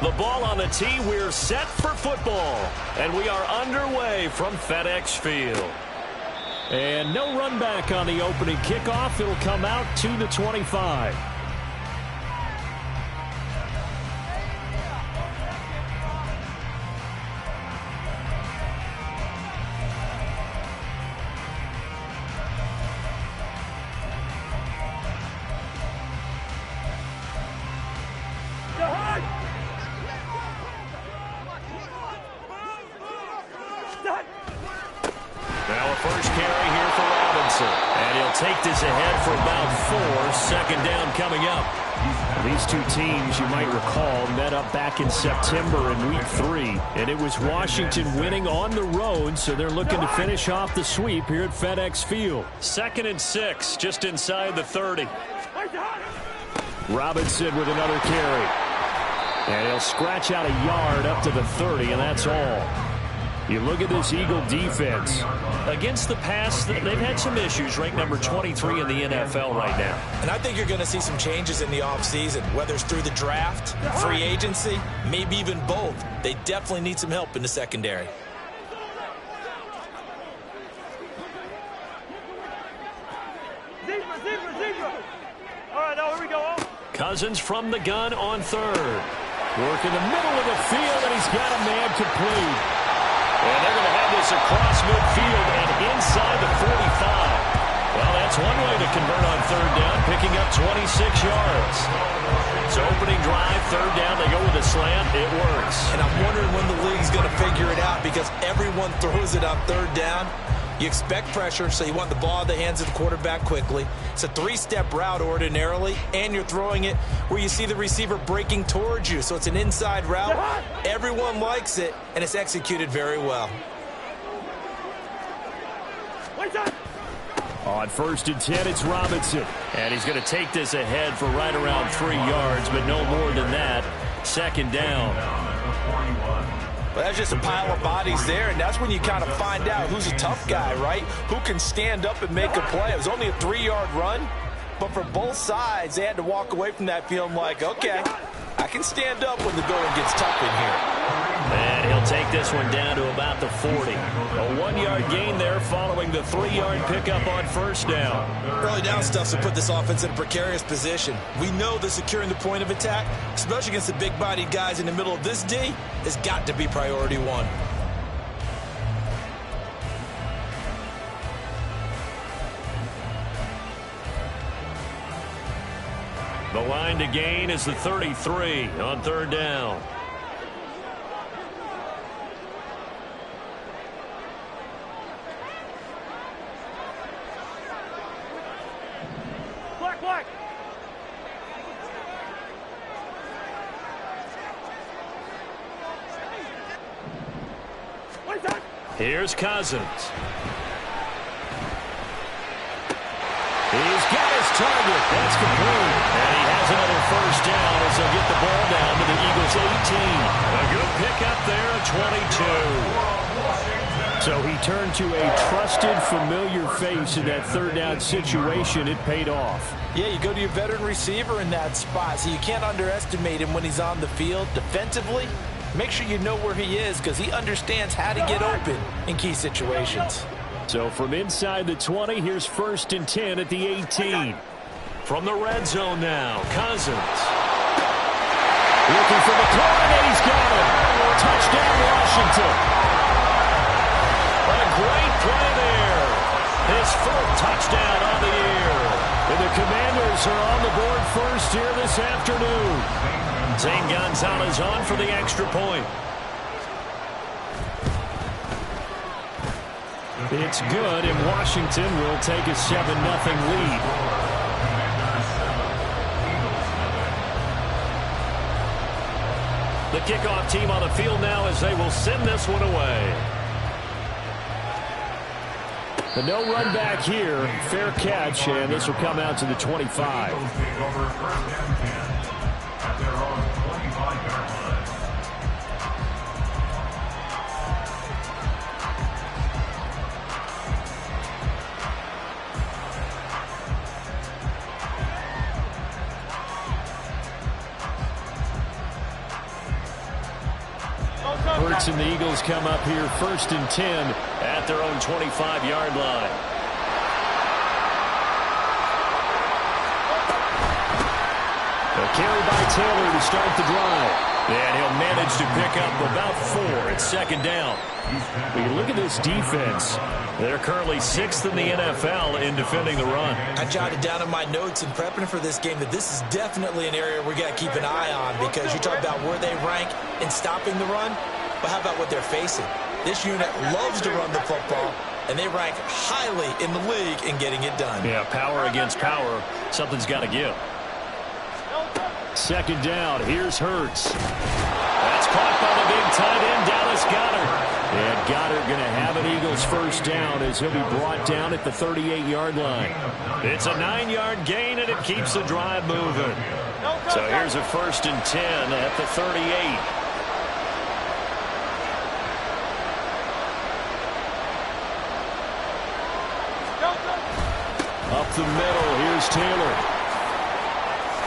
The ball on the tee. We're set for football. And we are underway from FedEx Field. And no run back on the opening kickoff. It'll come out to the 25. Now a first carry here for Robinson. And he'll take this ahead for about 4. Second down coming up. These two teams, you might recall, met up back in September in Week 3. And it was Washington winning on the road, so they're looking to finish off the sweep here at FedEx Field. 2nd and 6, just inside the 30. Robinson with another carry. And he'll scratch out a yard up to the 30, and that's all. You look at this Eagle defense. Against the pass, they've had some issues, ranked number 23 in the NFL right now. And I think you're going to see some changes in the offseason, whether it's through the draft, free agency, maybe even both. They definitely need some help in the secondary. All right, now here we go. Cousins from the gun on 3rd. Work in the middle of the field, and he's got a man complete. And they're going to have this across midfield and inside the 45. Well, that's one way to convert on 3rd down, picking up 26 yards. So opening drive, 3rd down, they go with a slant. It works. And I'm wondering when the league's going to figure it out, because everyone throws it on 3rd down. You expect pressure, so you want the ball in the hands of the quarterback quickly. It's a 3-step route ordinarily, and you're throwing it where you see the receiver breaking towards you. So it's an inside route. Everyone likes it, and it's executed very well. On 1st and 10, it's Robinson. And he's going to take this ahead for right around 3 yards, but no more than that. 2nd down. Well, that's just a pile of bodies there, and that's when you kind of find out who's a tough guy, right? Who can stand up and make a play. It was only a 3-yard run, but for both sides, they had to walk away from that feeling like, okay, I can stand up when the going gets tough in here. And he'll take this one down to about the 40. A 1-yard gain there following the 3-yard pickup on 1st down. Early down stuff to put this offense in a precarious position. We know that securing the point of attack, especially against the big-bodied guys in the middle of this D, has got to be priority 1. The line to gain is the 33 on 3rd down. Black. Here's Cousins. He's got his target. That's complete. And he has another 1st down as they'll get the ball down to the Eagles' 18. A good pickup there, a 22. So he turned to a trusted, familiar face in that 3rd down situation. It paid off. Yeah, you go to your veteran receiver in that spot, so you can't underestimate him when he's on the field defensively. Make sure you know where he is, because he understands how to get open in key situations. So from inside the 20, here's 1st and 10 at the 18. From the red zone now, Cousins. Looking for the corner, and he's got it. Touchdown, Washington. A great play there. His 4th touchdown on the year. And the Commanders are on the board first here this afternoon. Zane Gonzalez on for the extra point. It's good, and Washington will take a 7-0 lead. The kickoff team on the field now as they will send this one away. The no run back here, fair catch, and this will come out to the 25. and the Eagles come up here 1st and 10 at their own 25-yard line. A carry by Taylor to start the drive. And he'll manage to pick up about 4 at 2nd down. When you look at this defense, they're currently 6th in the NFL in defending the run. I jotted down in my notes in prepping for this game that this is definitely an area we got to keep an eye on, because you talk about where they rank in stopping the run, but how about what they're facing? This unit loves to run the football, and they rank highly in the league in getting it done. Yeah, power against power. Something's got to give. 2nd down. Here's Hurts. That's caught by the big tight end, Dallas Goedert. And Goedert going to have an Eagles 1st down as he'll be brought down at the 38-yard line. It's a 9-yard gain, and it keeps the drive moving. So here's a 1st and 10 at the 38. Up the middle, here's Taylor.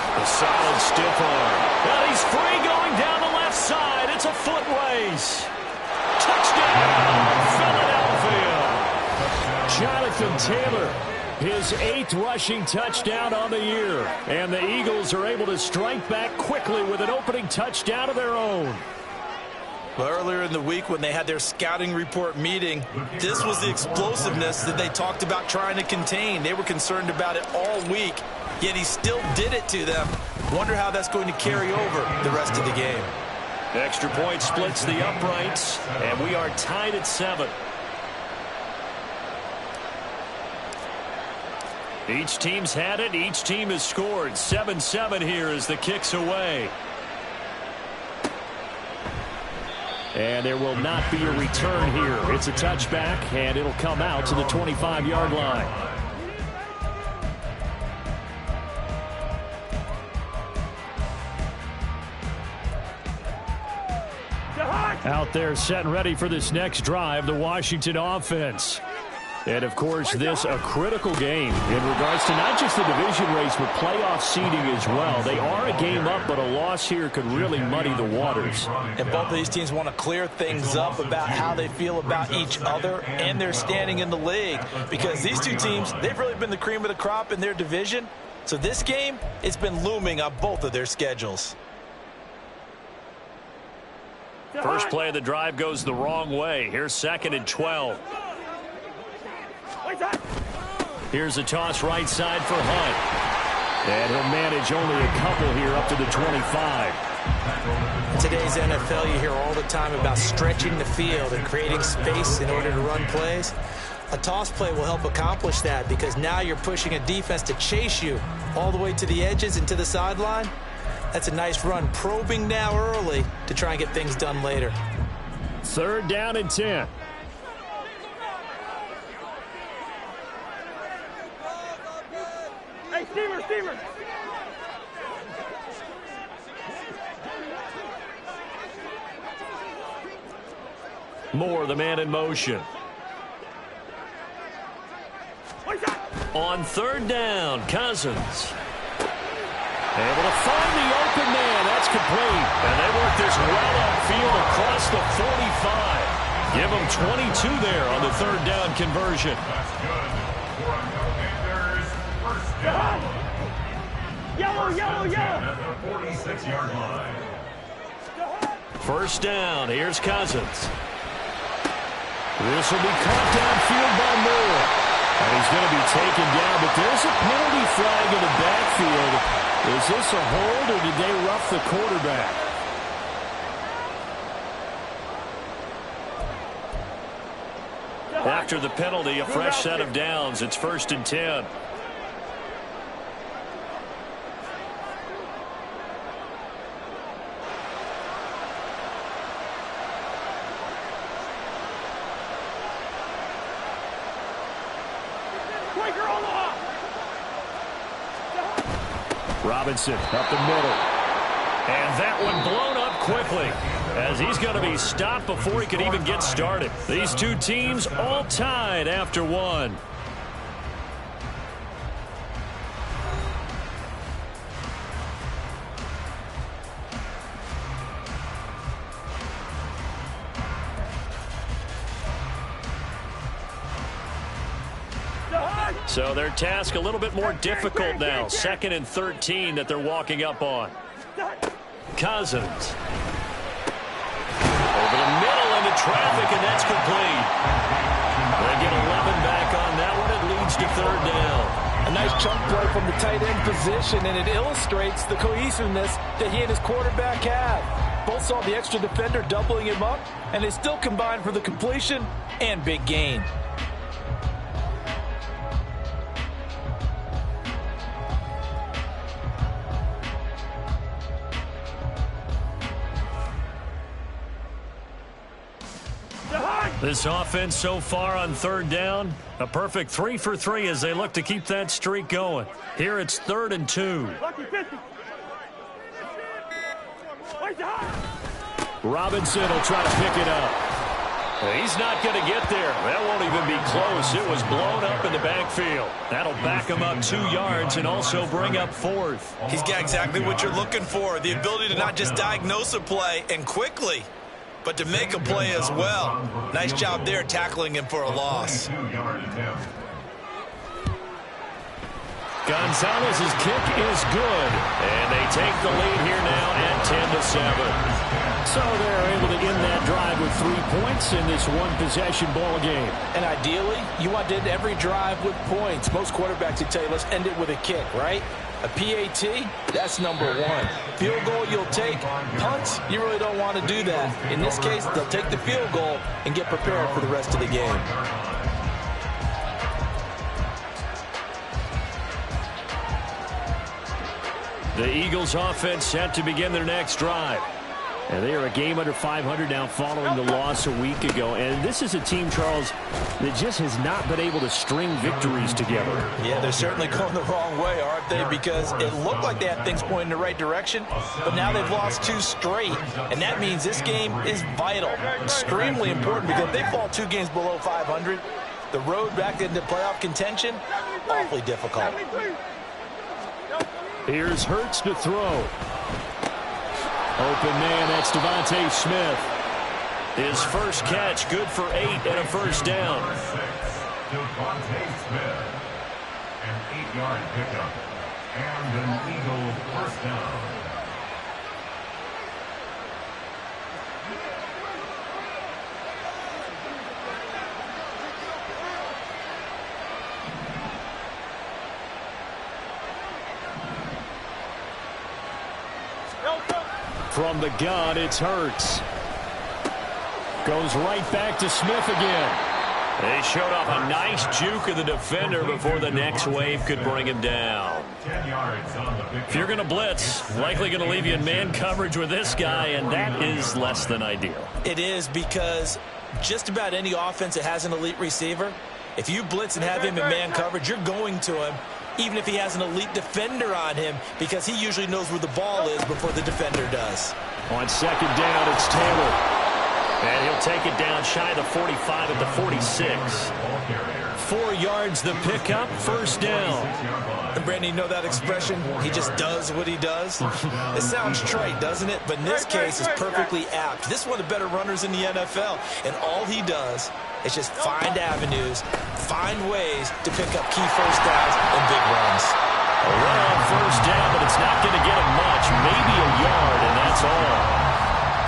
A solid stiff arm. And he's free going down the left side. It's a foot race. Touchdown, Philadelphia. Jonathan Taylor, his 8th rushing touchdown on the year. And the Eagles are able to strike back quickly with an opening touchdown of their own. Well, earlier in the week when they had their scouting report meeting, this was the explosiveness that they talked about trying to contain. They were concerned about it all week, yet he still did it to them. Wonder how that's going to carry over the rest of the game. Extra point splits the uprights, and we are tied at 7. Each team's had it. Each team has scored. 7-7 here as the kick's away. And there will not be a return here. It's a touchback, and it'll come out to the 25-yard line. Out there set and ready for this next drive, the Washington offense. And, of course, this a critical game in regards to not just the division race, but playoff seeding as well. They are a game up, but a loss here could really muddy the waters. And both of these teams want to clear things up about how they feel about each other and their standing in the league. Because these two teams, they've really been the cream of the crop in their division. So this game, it's been looming on both of their schedules. First play of the drive goes the wrong way. Here's 2nd and 12. Here's a toss right side for Hunt. And he'll manage only a couple here up to the 25. In today's NFL, you hear all the time about stretching the field and creating space in order to run plays. A toss play will help accomplish that, because now you're pushing a defense to chase you all the way to the edges and to the sideline. That's a nice run, probing now early to try and get things done later. 3rd down and 10. Hey, Steamer. Moore, the man in motion. On 3rd down, Cousins. Able to find the open man. That's complete. And they work this well upfield across the 45. Give them 22 there on the 3rd down conversion. Yellow. 46-yard line. 1st down. Here's Cousins. This will be caught downfield by Moore. And he's going to be taken down, but there's a penalty flag in the backfield. Is this a hold, or did they rough the quarterback? After the penalty, a fresh set of downs. It's 1st and 10. Robinson up the middle. And that one blown up quickly as he's going to be stopped before he could even get started. These two teams all tied after one. So their task a little bit more difficult now. 2nd and 13 that they're walking up on. Cousins. Over the middle into traffic, and that's complete. They get 11 back on that one. It leads to 3rd down. A nice chunk play from the tight end position, and it illustrates the cohesiveness that he and his quarterback have. Both saw the extra defender doubling him up, and they still combined for the completion and big gain. This offense so far on 3rd down, a perfect 3 for 3 as they look to keep that streak going. Here it's 3rd and 2. Robinson will try to pick it up. He's not going to get there. That won't even be close. It was blown up in the backfield. That'll back him up 2 yards and also bring up 4th. He's got exactly what you're looking for, the ability to not just diagnose a play and quickly, but to make a play as well. Nice job there tackling him for a loss. Gonzalez's kick is good, and they take the lead here now at 10-7. So they're able to end that drive with 3 points in this one-possession ball game. And ideally, you want to end every drive with points. Most quarterbacks would tell you, let's end it with a kick, right? A PAT, that's number 1. Field goal you'll take. Punts, you really don't want to do that. In this case, they'll take the field goal and get prepared for the rest of the game. The Eagles offense set to begin their next drive. And they are a game under 500 now following the loss a week ago. And this is a team, Charles, that just has not been able to string victories together. Yeah, they're certainly going the wrong way, aren't they? Because it looked like they had things pointing in the right direction, but now they've lost 2 straight. And that means this game is vital, extremely important, because if they fall 2 games below 500, the road back into playoff contention, awfully difficult. Here's Hurts to throw. Open man, that's Devontae Smith. His first catch, good for 8 and a first down. Devontae Smith, an 8-yard pickup, and an Eagle first down. From the gun, it's Hurts. Goes right back to Smith again. They showed off a nice juke of the defender before the next wave could bring him down. 10 yards on the big. If you're going to blitz, likely going to leave you in man coverage with this guy, and that is less than ideal. It is, because just about any offense that has an elite receiver, if you blitz and have him in man coverage, you're going to him, even if he has an elite defender on him, because he usually knows where the ball is before the defender does. On 2nd down, it's Taylor. And he'll take it down shy of the 45 at the 46. 4 yards the pickup, first down. And Brandon, you know that expression? He just does what he does. It sounds trite, doesn't it? But in this case, it's perfectly apt. This is one of the better runners in the NFL. And all he does is just find avenues, find ways to pick up key first downs and big runs. A run on first down, but it's not going to get him much. Maybe a yard, and that's all.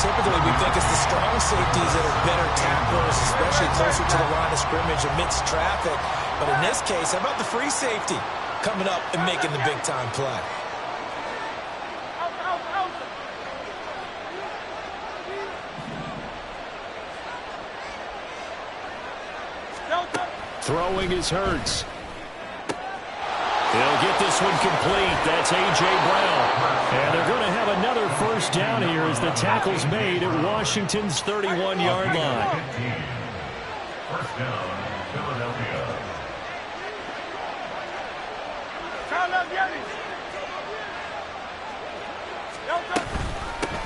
Typically, we think it's the strong safeties that are better tacklers, especially closer to the line of scrimmage amidst traffic. But in this case, how about the free safety coming up and making the big-time play? Throwing is Hurts. He'll get this one complete. That's A.J. Brown. And they're going to have another first down here as the tackle's made at Washington's 31-yard line. First down, Philadelphia.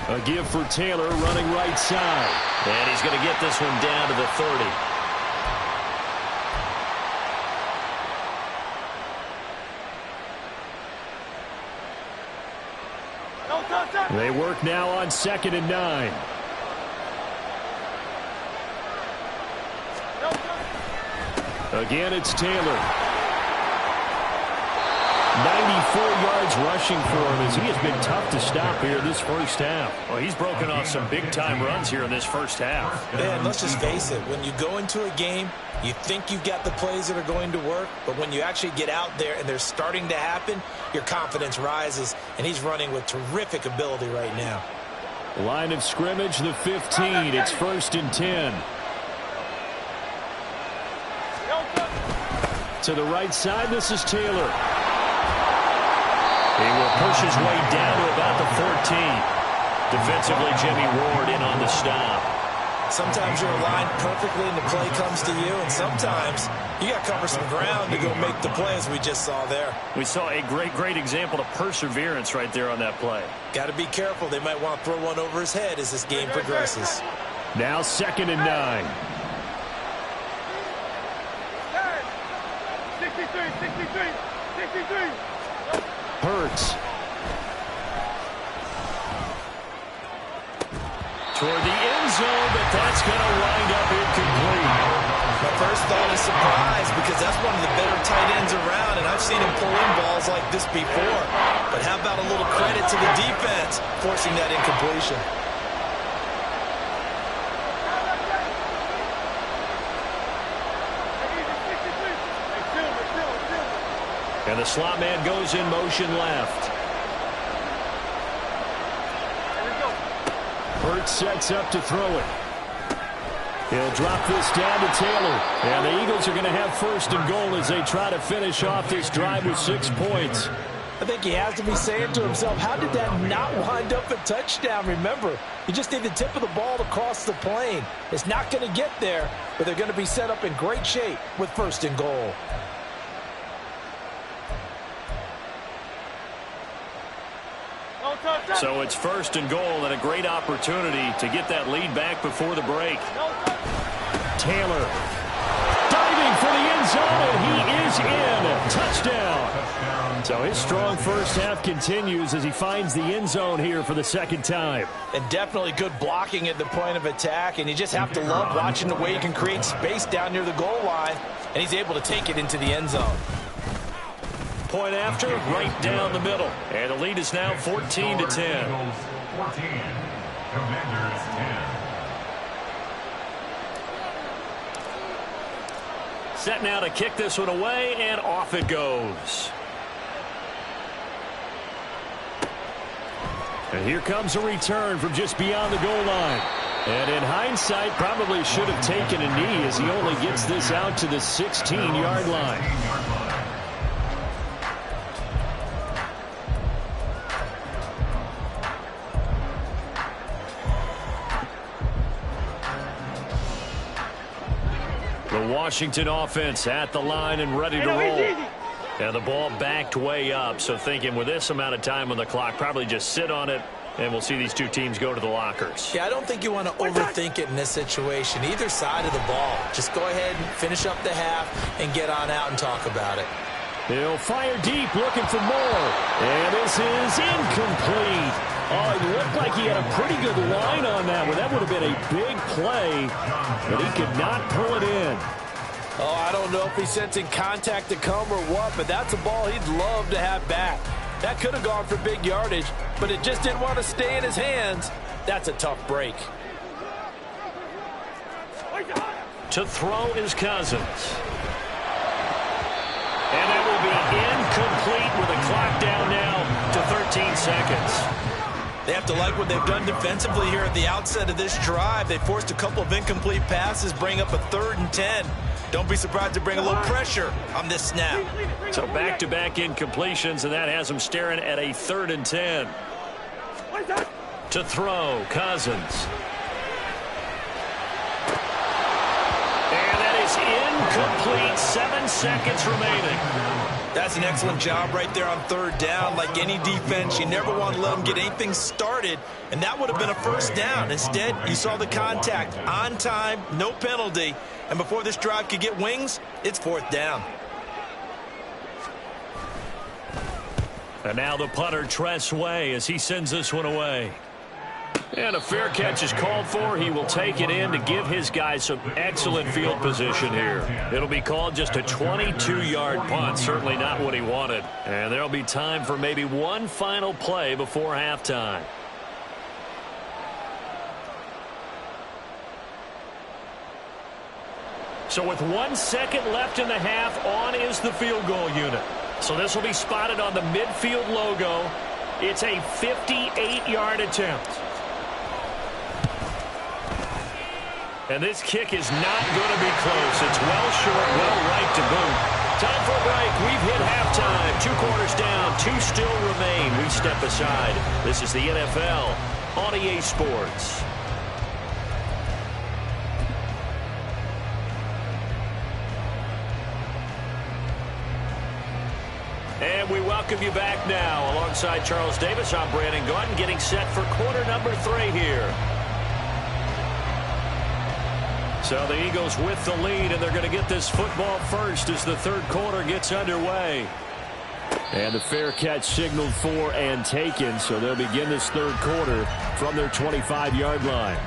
A give for Taylor running right side. And he's going to get this one down to the 30. They work now on 2nd and 9. Again, it's Taylor. 94 yards rushing for him as he has been tough to stop here this first half. Well, he's broken off some big-time runs here in this first half. Man, let's just face it. When you go into a game, you think you've got the plays that are going to work, but when you actually get out there and they're starting to happen, your confidence rises, and he's running with terrific ability right now. Line of scrimmage, the 15. It's 1st and 10. To the right side, this is Taylor. He will push his way down to about the 14. Defensively, Jimmy Ward in on the stop. Sometimes you're aligned perfectly and the play comes to you, and sometimes you got to cover some ground to go make the play, as we just saw there. We saw a great example of perseverance right there on that play. Got to be careful. They might want to throw one over his head as this game progresses. Now 2nd and 9. 63. Hurts. Toward the end zone, but that's going to wind up incomplete. My first thought is surprise, because that's one of the better tight ends around, and I've seen him pull in balls like this before. But how about a little credit to the defense forcing that incompletion? And the slot man goes in motion left. Hurts sets up to throw it. He'll drop this down to Taylor. And the Eagles are going to have 1st and goal as they try to finish off this drive with 6 points. I think he has to be saying to himself, how did that not wind up a touchdown? Remember, you just need the tip of the ball to cross the plane. It's not going to get there, but they're going to be set up in great shape with 1st and goal. So it's 1st and goal and a great opportunity to get that lead back before the break. Taylor diving for the end zone, and he is in. Touchdown. So his strong first half continues as he finds the end zone here for the 2nd time. And definitely good blocking at the point of attack, and you just have to love watching the way he can create space down near the goal line, and he's able to take it into the end zone. Point after, right down the middle. And the lead is now 14-10. 14. Commanders 10. Set now to kick this one away, and off it goes. And here comes a return from just beyond the goal line. And in hindsight, probably should have taken a knee as he only gets this out to the 16-yard line. The Washington offense at the line and ready to roll. And the ball backed way up, so thinking with this amount of time on the clock, probably just sit on it, and we'll see these two teams go to the lockers. Yeah, I don't think you want to overthink it in this situation. Either side of the ball. Just go ahead and finish up the half and get on out and talk about it. He'll fire deep, looking for more. And this is incomplete. Oh, it looked like he had a pretty good line on that one. That would have been a big play, but he could not pull it in. Oh, I don't know if he's sensing contact to come or what, but that's a ball he'd love to have back. That could have gone for big yardage, but it just didn't want to stay in his hands. That's a tough break. To throw is Cousins. And that will be incomplete with a clock down now to 13 seconds. They have to like what they've done defensively here at the outset of this drive. They forced a couple of incomplete passes, bring up a 3rd and 10. Don't be surprised to bring a little pressure on this snap. So back-to-back incompletions, and that has them staring at a 3rd and 10. To throw, Cousins. And that is incomplete. 7 seconds remaining. That's an excellent job right there on 3rd down. Like any defense, you never want to let them get anything started, and that would have been a 1st down. Instead, you saw the contact on time, no penalty, and before this drive could get wings, it's 4th down. And now the punter, Tress Way, as he sends this one away. And a fair catch is called for. He will take it in to give his guys some excellent field position here. It'll be called just a 22-yard punt. Certainly not what he wanted. And there'll be time for maybe one final play before halftime. So with 1 second left in the half, on is the field goal unit. So this will be spotted on the midfield logo. It's a 58-yard attempt. And this kick is not going to be close. It's well short, well right to boot. Time for a break. We've hit halftime. 2 quarters down, 2 still remain. We step aside. This is the NFL on EA Sports. And we welcome you back now. Alongside Charles Davis, I'm Brandon Gaudin, getting set for quarter number 3 here. So the Eagles with the lead, and they're going to get this football first as the third quarter gets underway. And the fair catch signaled for and taken, so they'll begin this third quarter from their 25-yard line.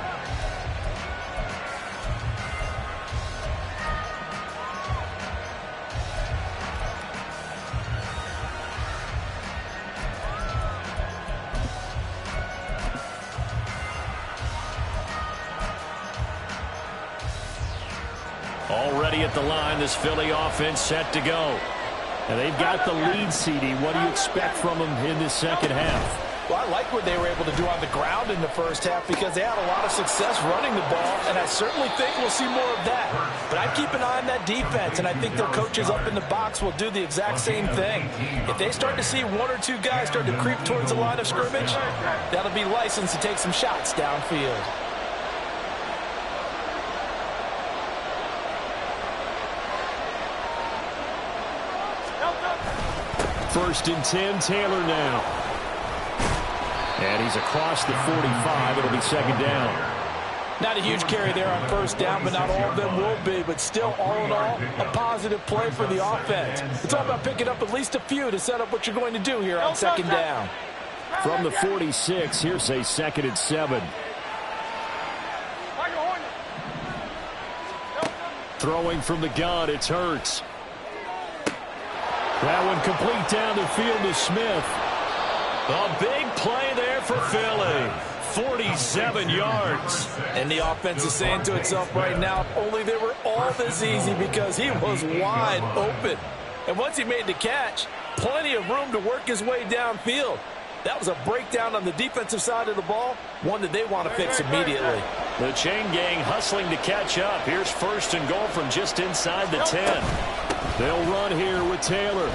Already at the line, this Philly offense set to go. And they've got the lead, CD. What do you expect from them in this second half? Well, I like what they were able to do on the ground in the first half because they had a lot of success running the ball, and I certainly think we'll see more of that. But I'd keep an eye on that defense, and I think their coaches up in the box will do the exact same thing. If they start to see 1 or 2 guys start to creep towards the line of scrimmage, that'll be licensed to take some shots downfield. First and 10, Taylor now. And he's across the 45. It'll be second down. Not a huge carry there on first down, but not all of them will be. But still, all in all, a positive play for the offense. It's all about picking up at least a few to set up what you're going to do here on second down. From the 46, here's a second and 7. Throwing from the gun, it's Hurts. That one complete down the field to Smith. A big play there for Philly. 47 yards. And the offense is saying to itself right now, if only they were all this easy, because he was wide open. And once he made the catch, plenty of room to work his way downfield. That was a breakdown on the defensive side of the ball, one that they want to fix immediately. The chain gang hustling to catch up. Here's first and goal from just inside the 10. They'll run here with Taylor.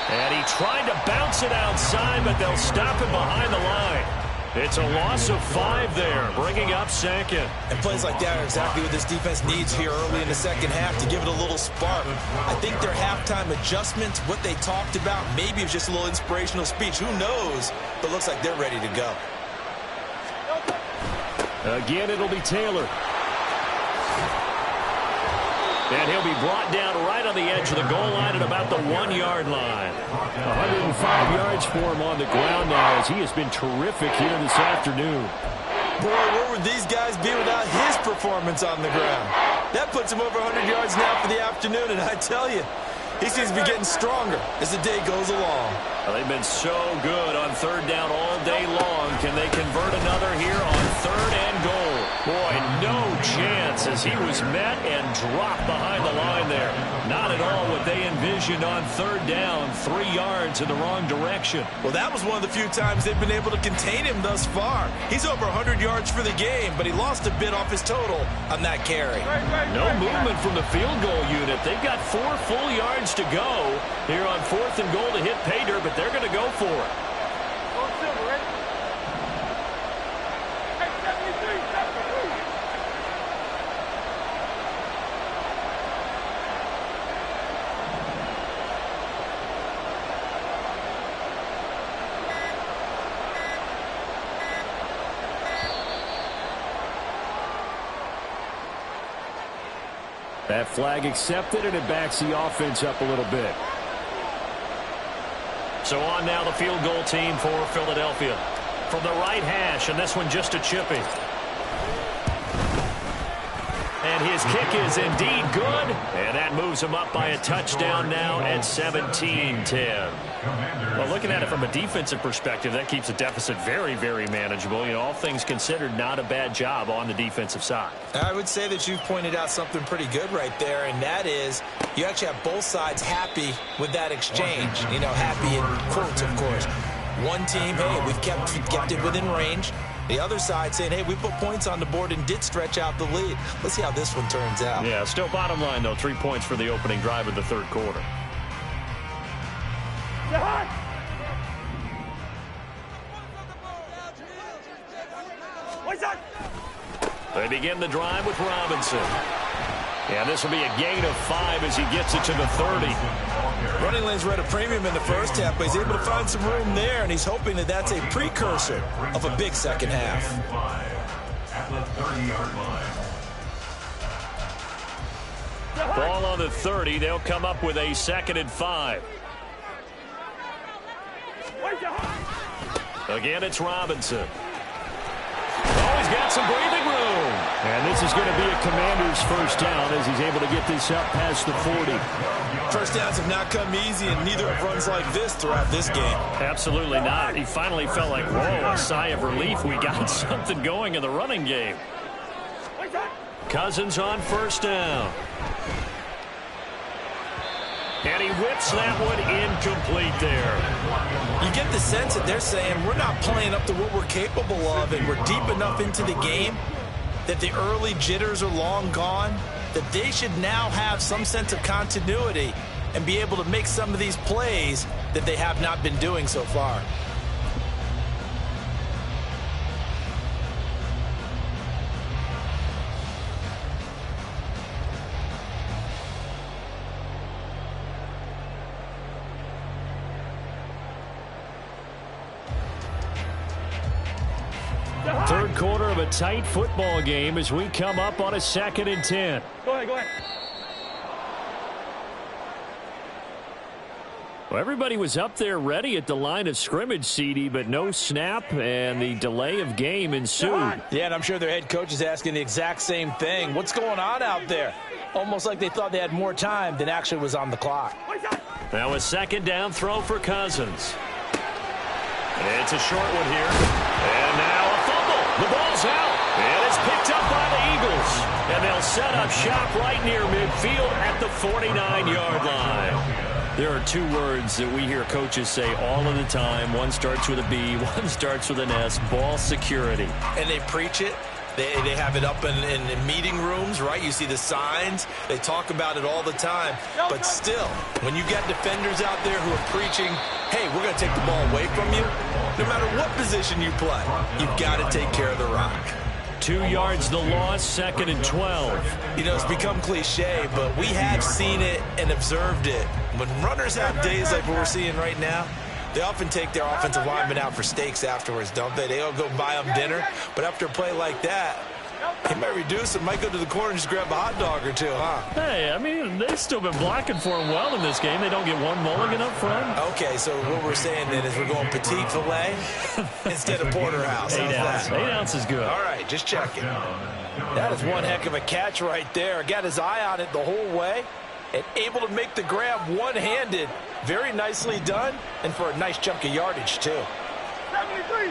And he tried to bounce it outside, but they'll stop him behind the line. It's a loss of 5 there, bringing up second. And plays like that are exactly what this defense needs here early in the second half to give it a little spark. I think their halftime adjustments, what they talked about, maybe it was just a little inspirational speech. Who knows? But looks like they're ready to go. Again, it'll be Taylor. And he'll be brought down right on the edge of the goal line at about the 1-yard line. 105 yards for him on the ground now, as he has been terrific here this afternoon. Boy, where would these guys be without his performance on the ground? That puts him over 100 yards now for the afternoon, and I tell you, he seems to be getting stronger as the day goes along. Well, they've been so good on third down all day long. Can they convert another here on third and goal? Boy, no chance, as he was met and dropped behind the line there. Not at all what they envisioned on third down, 3 yards in the wrong direction. Well, that was one of the few times they've been able to contain him thus far. He's over 100 yards for the game, but he lost a bit off his total on that carry. No movement from the field goal unit. They've got 4 full yards to go here on fourth and goal to hit pay dirt, but they're going to go for it. That flag accepted, and it backs the offense up a little bit. So on now the field goal team for Philadelphia. from the right hash, and this one just a chippy. And his kick is indeed good, and that moves him up by a touchdown now at 17-10. Well, looking at it from a defensive perspective, that keeps the deficit very, very manageable. You know, all things considered, not a bad job on the defensive side. I would say that you've pointed out something pretty good right there, and that is you actually have both sides happy with that exchange. You know, happy in quotes, of course. One team, hey, we've kept it within range. The other side saying, hey, we put points on the board and did stretch out the lead. Let's see how this one turns out. Yeah, still bottom line, though, 3 points for the opening drive of the third quarter. They begin the drive with Robinson. And this will be a gain of 5 as he gets it to the 30. Running lanes were at a premium in the first half, but he's able to find some room there, and he's hoping that that's a precursor of a big second half. At the 30-yard line. Ball on the 30. They'll come up with a 2nd and 5. Again, it's Robinson. Oh, he's got some breathing room. And this is going to be a Commander's first down as he's able to get this up past the 40. First downs have not come easy, and neither have runs like this throughout this game. Absolutely not. He finally felt like, whoa, a sigh of relief. We got something going in the running game. Cousins on first down. And he whips that one incomplete there. You get the sense that they're saying we're not playing up to what we're capable of, and we're deep enough into the game that the early jitters are long gone, that they should now have some sense of continuity and be able to make some of these plays that they have not been doing so far. Third quarter of a tight football game as we come up on a 2nd and 10. Go ahead. Well, everybody was up there ready at the line of scrimmage, CD, but no snap, and the delay of game ensued. Yeah, and I'm sure their head coach is asking the exact same thing. What's going on out there? Almost like they thought they had more time than actually was on the clock. Now a 2nd down throw for Cousins. It's a short one here. And now a fumble. The ball's out. And it's picked up by the Eagles. And they'll set up shop right near midfield at the 49-yard line. There are 2 words that we hear coaches say all of the time. One starts with a B, one starts with an S, ball security. And they preach it. They have it up in meeting rooms, right? You see the signs. They talk about it all the time. But still, when you got defenders out there who are preaching, hey, we're going to take the ball away from you, no matter what position you play, you've got to take care of the rock. 2 yards the loss, 2nd and 12. You know, it's become cliche, but we have seen it and observed it. When runners have days like what we're seeing right now, they often take their offensive linemen out for steaks afterwards, don't they? They all go buy them dinner. But after a play like that, he might reduce and might go to the corner and just grab a hot dog or two, huh? Hey, I mean, they've still been blocking for him well in this game. They don't get one mulligan up front. Okay, so what we're saying then is we're going petite filet instead of porterhouse. 8 ounce. 8 ounce is good. All right, just checking. That is one heck of a catch right there. Got his eye on it the whole way and able to make the grab one-handed. Very nicely done, and for a nice chunk of yardage, too. 73.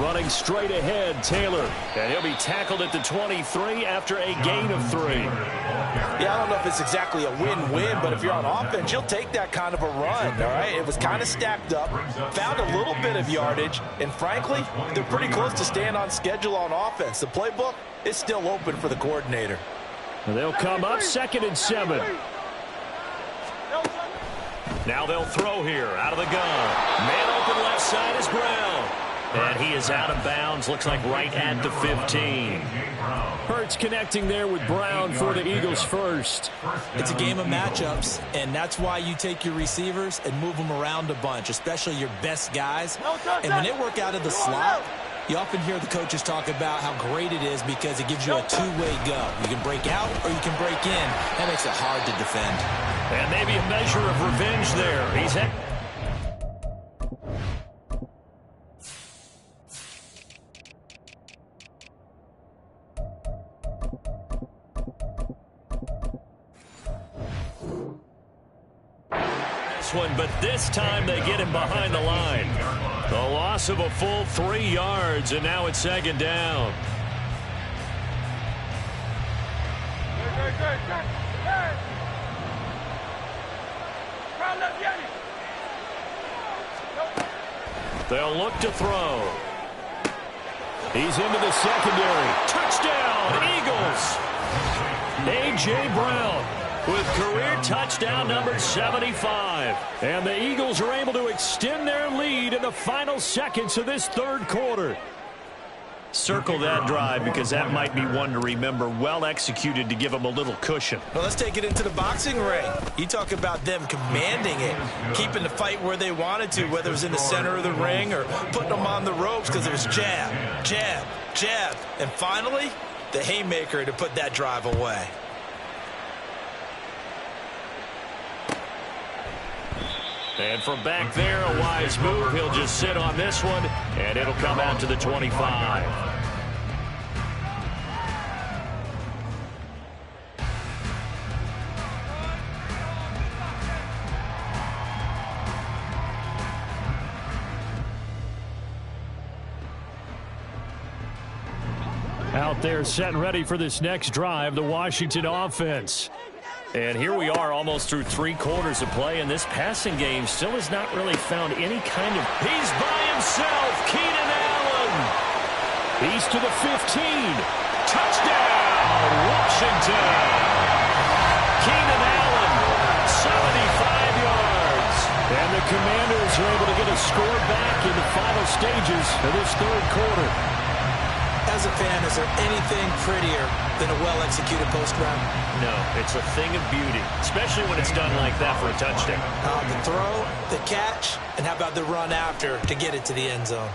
Running straight ahead, Taylor. And he'll be tackled at the 23 after a gain of 3. Yeah, I don't know if it's exactly a win-win, but if you're on offense, you'll take that kind of a run, all right? It was kind of stacked up, found a little bit of yardage, and frankly, they're pretty close to staying on schedule on offense. The playbook is still open for the coordinator. And they'll come up 2nd and 7. Now they'll throw here out of the gun. Man open left side is Brown. And he is out of bounds. Looks like right at the 15. Hurts connecting there with Brown for the Eagles first. It's a game of matchups, and that's why you take your receivers and move them around a bunch, especially your best guys. And when they work out of the slot, you often hear the coaches talk about how great it is because it gives you a two-way go. You can break out or you can break in. That makes it hard to defend. And maybe a measure of revenge there. this one, but this time they get him behind the line. The loss of a full 3 yards, and now it's second down. They'll look to throw. He's into the secondary. Touchdown, Eagles. A.J. Brown with career touchdown number 75. And the Eagles are able to extend their lead in the final seconds of this third quarter. Circle that drive because that might be one to remember. Well executed to give them a little cushion. Well, let's take it into the boxing ring. You talk about them commanding it, keeping the fight where they wanted to, whether it was in the center of the ring or putting them on the ropes because it was jab, jab, jab. And finally, the haymaker to put that drive away. And from back there, a wise move. He'll just sit on this one, and it'll come out to the 25. Out there set and ready for this next drive, the Washington offense. And here we are almost through 3 quarters of play, and this passing game still has not really found any kind of... He's by himself, Keenan Allen. He's to the 15. Touchdown, Washington. Keenan Allen, 75 yards. And the Commanders are able to get a score back in the final stages of this third quarter. As a fan, is there anything prettier than a well-executed post route? No, it's a thing of beauty, especially when it's done like that for a touchdown. The throw, the catch, and how about the run after to get it to the end zone?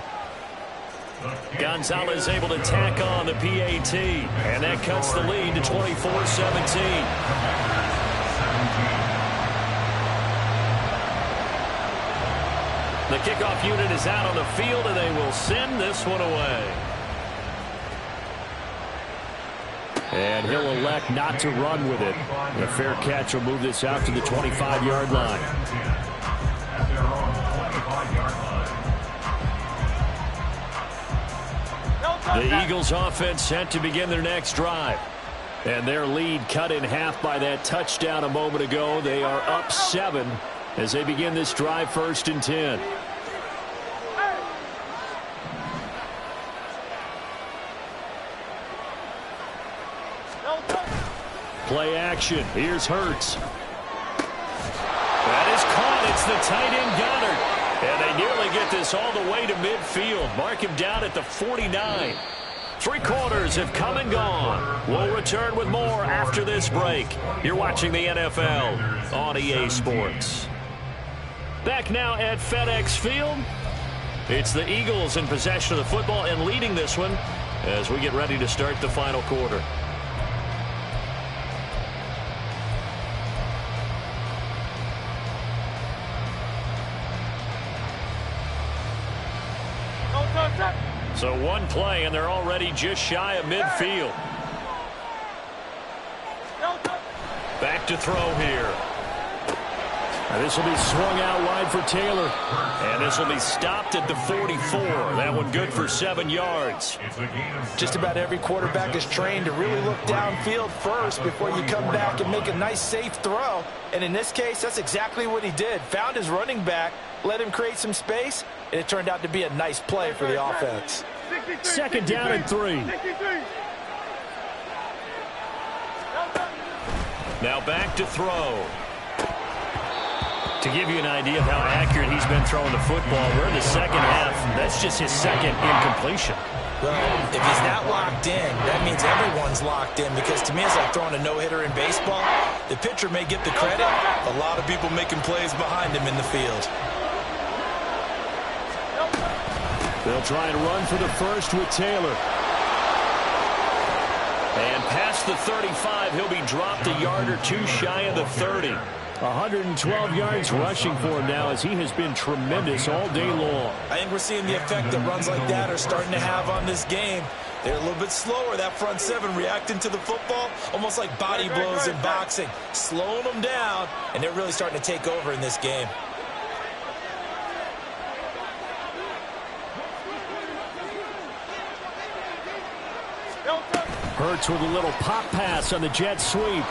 Gonzalez able to tack on the PAT, and that cuts the lead to 24-17. The kickoff unit is out on the field, and they will send this one away. And he'll elect not to run with it. And a fair catch will move this out to the 25-yard line. The Eagles offense set to begin their next drive. And their lead cut in half by that touchdown a moment ago. They are up 7 as they begin this drive, 1st and 10. Play action. Here's Hurts. That is caught. It's the tight end Goddard. And they nearly get this all the way to midfield. Mark him down at the 49. 3 quarters have come and gone. We'll return with more after this break. You're watching the NFL on EA Sports. Back now at FedEx Field. It's the Eagles in possession of the football and leading this one as we get ready to start the final quarter. So one play, and they're already just shy of midfield. Back to throw here. And this will be swung out wide for Taylor. And this will be stopped at the 44. That one good for 7 yards. Just about every quarterback is trained to really look downfield first before you come back and make a nice, safe throw. And in this case, that's exactly what he did. Found his running back, let him create some space, and it turned out to be a nice play for the offense. 2nd down and 3. Now back to throw. To give you an idea of how accurate he's been throwing the football, we're in the second half. That's just his 2nd incompletion. Well, if he's not locked in, that means everyone's locked in, because to me it's like throwing a no-hitter in baseball. The pitcher may get the credit, a lot of people making plays behind him in the field. They'll try and run for the first with Taylor. And past the 35, he'll be dropped a yard or 2 shy of the 30. 112 yards rushing for him now, as he has been tremendous all day long. I think we're seeing the effect that runs like that are starting to have on this game. They're a little bit slower, that front seven, reacting to the football, almost like body blows in boxing, slowing them down, and they're really starting to take over in this game. Hurts with a little pop pass on the jet sweep.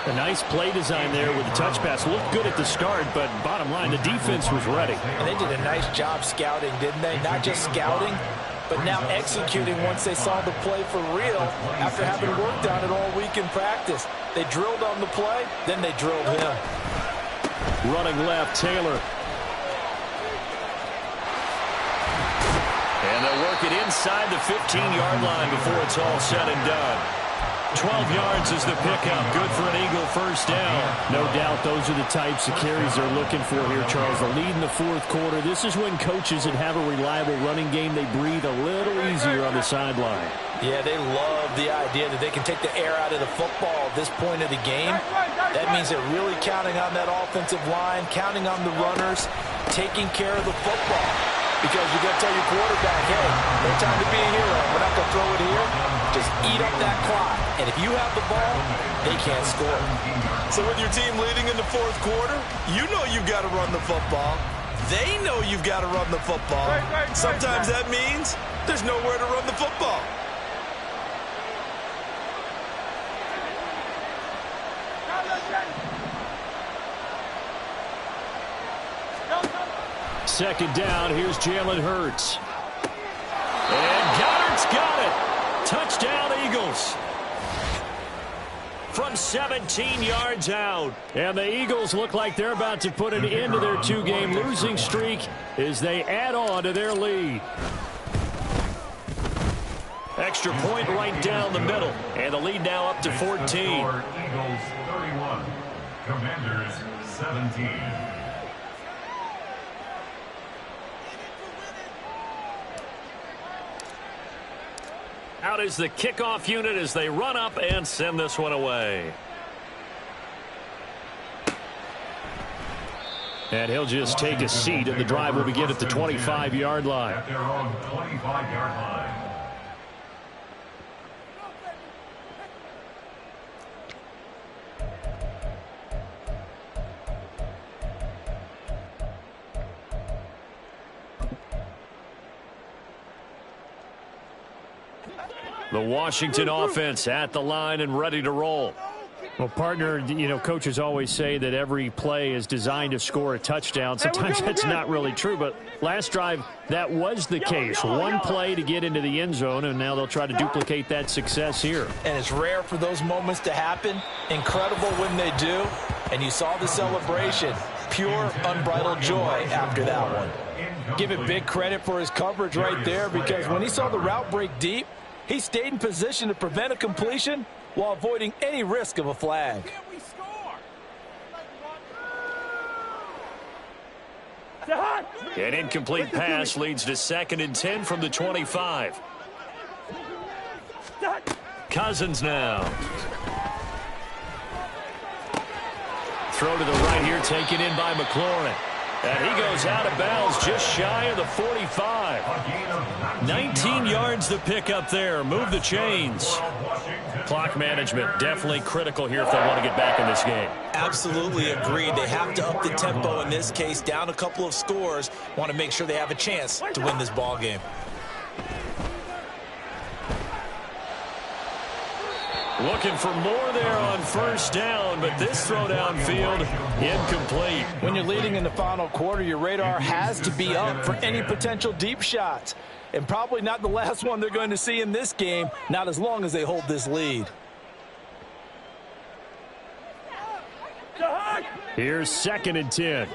A nice play design there with the touch pass. Looked good at the start, but bottom line, the defense was ready. And they did a nice job scouting, didn't they? Not just scouting, but now executing once they saw the play for real after having worked on it all week in practice. They drilled on the play, then they drilled him. Running left, Taylor. And they'll work it inside the 15-yard line before it's all said and done. 12 yards is the pickup. Good for an Eagle first down. No doubt those are the types of carries they're looking for here, Charles. The lead in the fourth quarter. This is when coaches that have a reliable running game, they breathe a little easier on the sideline. Yeah, they love the idea that they can take the air out of the football at this point of the game. That means they're really counting on that offensive line, counting on the runners, taking care of the football. Because you're going to tell your quarterback, hey, no time to be a hero. We're not going to throw it here. Just eat up that clock. And if you have the ball, they can't score. So with your team leading in the fourth quarter, you know you've got to run the football. They know you've got to run the football. Sometimes that means there's nowhere to run the football. Second down, here's Jalen Hurts. And Goddard's got it. Touchdown, Eagles. From 17 yards out. And the Eagles look like they're about to put an end to their two-game losing streak as they add on to their lead. Extra point right down the middle. And the lead now up to 14. Eagles 31, Commanders 17. Out is the kickoff unit as they run up and send this one away. And he'll just take a seat, and the drive will begin at the 25-yard line. At their own 25-yard line. The Washington offense at the line and ready to roll. Well, partner, you know, coaches always say that every play is designed to score a touchdown. Sometimes that's not really true, but last drive, that was the case. One play to get into the end zone, and now they'll try to duplicate that success here. And it's rare for those moments to happen. Incredible when they do. And you saw the celebration. Pure, unbridled joy after that one. Give it big credit for his coverage right there, because when he saw the route break deep, he stayed in position to prevent a completion while avoiding any risk of a flag. An incomplete pass leads to 2nd and 10 from the 25. Cousins now. Throw to the right here, taken in by McLaurin. And he goes out of bounds just shy of the 45. 19 yards the pick up there. Move the chains. Clock management definitely critical here if they want to get back in this game. Absolutely agreed. They have to up the tempo in this case. Down a couple of scores. Want to make sure they have a chance to win this ball game. Looking for more there on first down, but this throw downfield incomplete. When you're leading in the final quarter, your radar has to be up for any potential deep shots. And probably not the last one they're going to see in this game, not as long as they hold this lead. Here's 2nd and 10.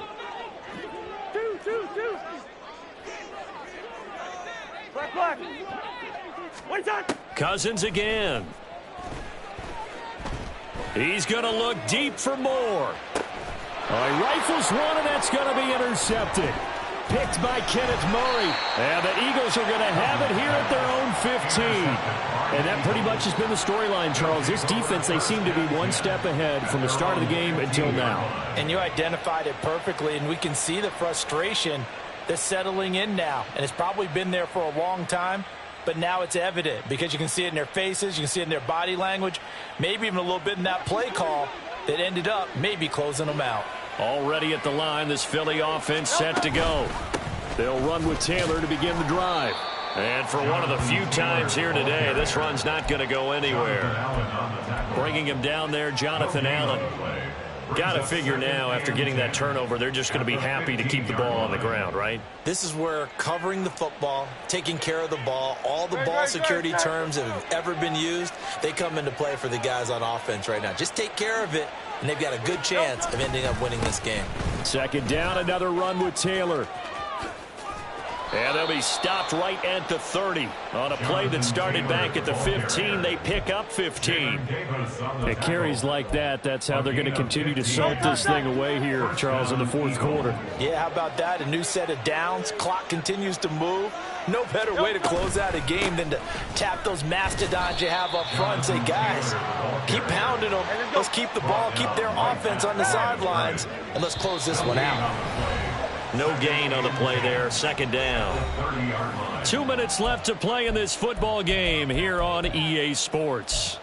Cousins again. He's going to look deep for more. He rifles one, and that's going to be intercepted. Picked by Kenneth Murray. And the Eagles are going to have it here at their own 15. And that pretty much has been the storyline, Charles. This defense, they seem to be one step ahead from the start of the game until now. And you identified it perfectly, and we can see the frustration that's settling in now. And it's probably been there for a long time. but now it's evident because you can see it in their faces, you can see it in their body language, maybe even a little bit in that play call that ended up maybe closing them out. Already at the line, this Philly offense set to go. They'll run with Taylor to begin the drive. And for one of the few times here today, this run's not going to go anywhere. Bringing him down there, Jonathan Allen. Got to figure now, after getting that turnover, they're just going to be happy to keep the ball on the ground, right? This is where covering the football, taking care of the ball, all the ball security terms that have ever been used, they come into play for the guys on offense right now. Just take care of it, and they've got a good chance of ending up winning this game. Second down, another run with Taylor. And they'll be stopped right at the 30. On a play that started back at the 15, they pick up 15. At carries like that, that's how they're going to continue to salt this thing away here, Charles, in the fourth quarter. Yeah, how about that? A new set of downs. Clock continues to move. No better way to close out a game than to tap those mastodons you have up front and say, guys, keep pounding them. Let's keep the ball, keep their offense on the sidelines, and let's close this one out. No gain on the play there. Second down. 2 minutes left to play in this football game here on EA Sports.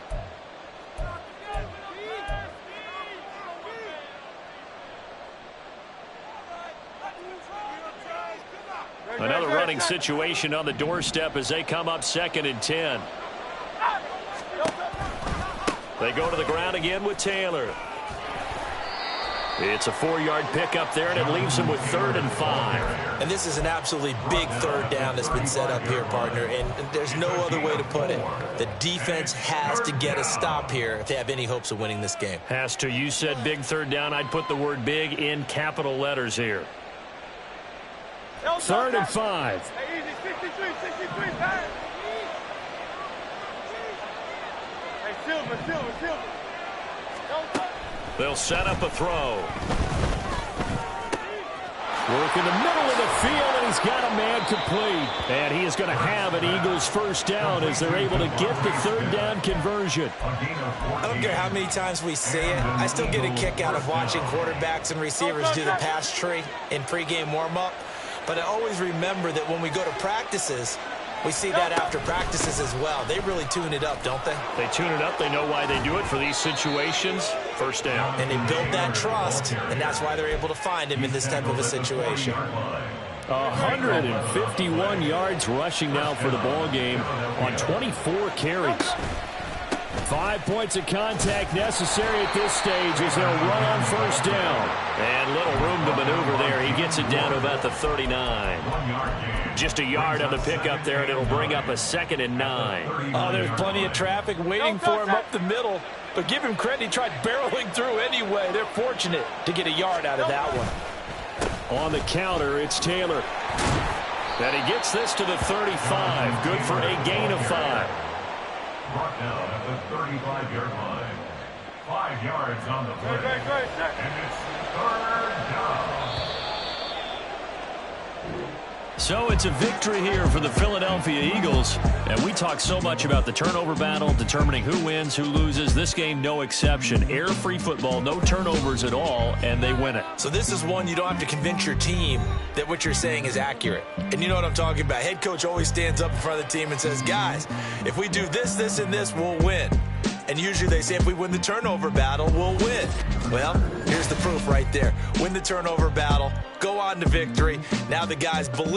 Another running situation on the doorstep as they come up 2nd and 10. They go to the ground again with Taylor. It's a 4-yard pickup there, and it leaves them with 3rd and 5. And this is an absolutely big third down that's been set up here, partner, and there's no other way to put it. The defense has to get a stop here if they have any hopes of winning this game. Has to. You said big third down. I'd put the word big in capital letters here. 3rd and 5. Hey, easy, 63, pass. Hey, Silver. They'll set up a throw. Work in the middle of the field, and he's got a man complete. And he is going to have an Eagles first down as they're able to get the third down conversion. I don't care how many times we say it. I still get a kick out of watching quarterbacks and receivers do the pass tree in pregame warm-up. But I always remember that when we go to practices, we see that after practices as well. They really tune it up, don't they? They tune it up. They know why they do it for these situations. First down. And they build that trust, and that's why they're able to find him in this type of a situation. 151 yards rushing now for the ball game on 24 carries. 5 points of contact necessary at this stage as they'll run on first down. And little room to maneuver there. He gets it down to about the 39. Just a yard on the pickup there, and it'll bring up a 2nd and 9. Oh, there's plenty of traffic waiting for him up the middle. But give him credit, he tried barreling through anyway. They're fortunate to get a yard out of that one. On the counter, it's Taylor. And he gets this to the 35. Good for a gain of 5. Brought down at the 35-yard line. 5 yards on the play. And it's 3rd down. So it's a victory here for the Philadelphia Eagles. And we talk so much about the turnover battle, determining who wins, who loses. This game, no exception. Air-free football, no turnovers at all, and they win it. So this is one you don't have to convince your team that what you're saying is accurate. And you know what I'm talking about. Head coach always stands up in front of the team and says, guys, if we do this, this, and this, we'll win. And usually they say if we win the turnover battle, we'll win. Well, here's the proof right there. Win the turnover battle, go on to victory. Now the guys believe